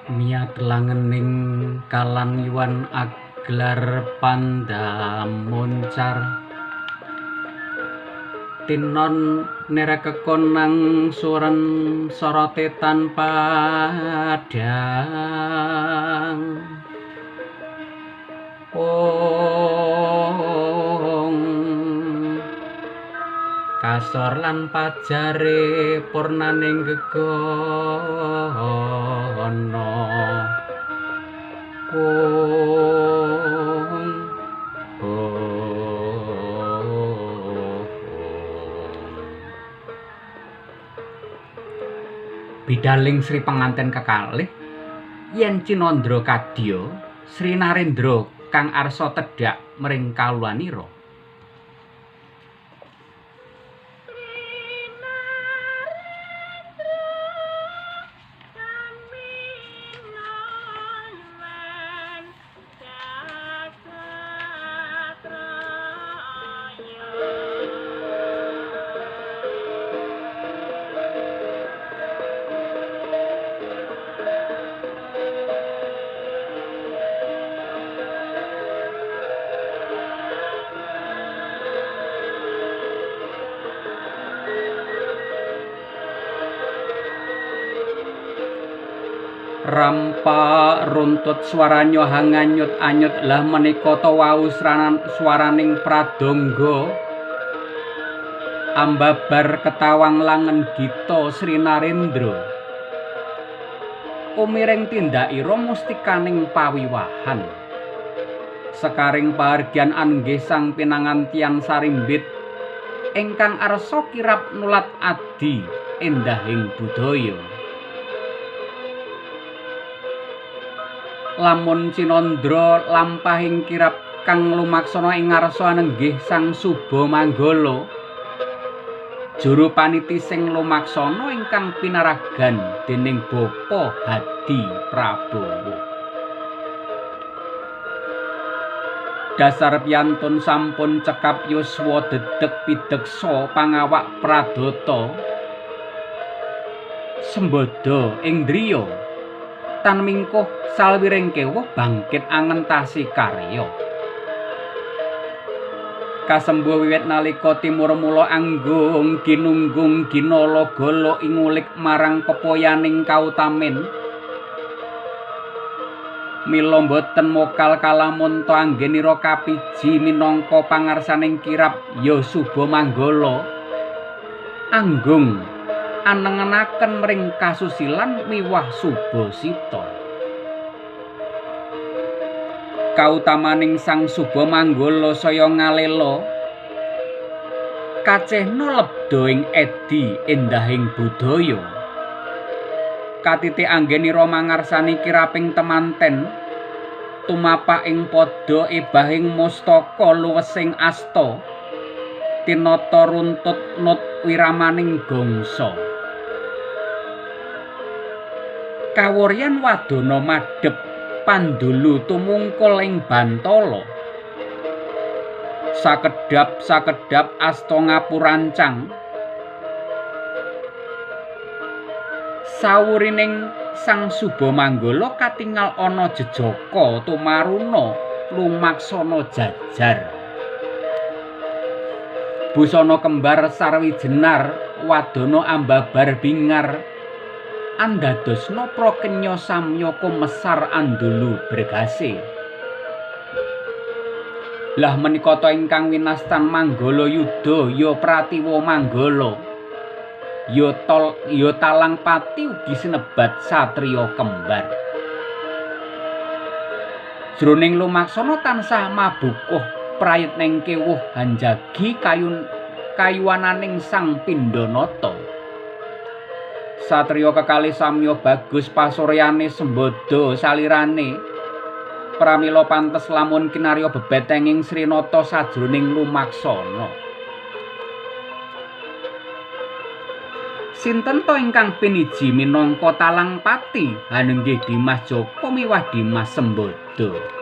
Miat langening kalanyuan aglar pandamuncar tinon nerekekonang suren sorote tanpa adang kasor lan pajare purnaning gegono Bidaling Sri penganten kekalih yen Cinandra kadya Sri Narendra kang arsa tedhak mring kaluwanira rampa runtut swaranya hanganyut-anyut lah menika ta wau swaraning pradangga ambabar ketawang langen gita Sri Narendra umiring tindakira mustikaning pawiwahan sekaring pahargyan anggih sang pinangantian sarimbit ingkang arsa kirap nulat adi endahing budaya lamun Cinandra lampahing kirap kang lumaksana ing ngarsa nenggih Sang Suba Manggala juru paniti sing lumaksana ingkang pinaragan dening Bapa Hadi Prabowo dasar piyantun sampun cekap yuswa dedeg pideksa pangawak pradata sembada ing driya tan mingkuh salwiring kewuh bangkit angentasi karya kasembuh wiwit nalika timur mula anggung ginunggung ginala-gala ingulik marang pepoyaning kautamin mila boten mokal kalamun to anggenira kapiji minangka pangarsaning kirap ya Suba Manggala anggung anengenaken mring kasusilan miwah Subasita kautamaning Sang Suba Manggala saya ngalela kacehna lebda ing edi endahing budaya katiti anggenira mangarsani kiraping temanten tumapak ing pada ebahing mustaka luwesing asta tinata runtut nut wiramaning gangsa kawuryan wadana madhep pandulu tumungkul ing bantala sakedhap asta ngapurancang sawurining Sang Suba Manggala katingal ana jejaka tumaruna lumaksana jajar busana kembar sarwi jenar wadana ambabar bingar andadosna prakenya samya kumesar andulu bergase lah menika ta ingkang winastan Manggala Yuda ya Pratiwa Manggala ya talang pati ugi sinebat satriya kembar jroning lumaksana tansah mabukuh prayitning kewuh hanjagi kayuwananing Sang Pindhanata satriya kekalih samya bagus pasuryane sembada salirane pramila pantes lamun kinarya bebetenging Srinata sajroning lumaksana sinten to ingkang piniji minangka talang pati hanenggih Dimas Joko miwah Dimas Sembada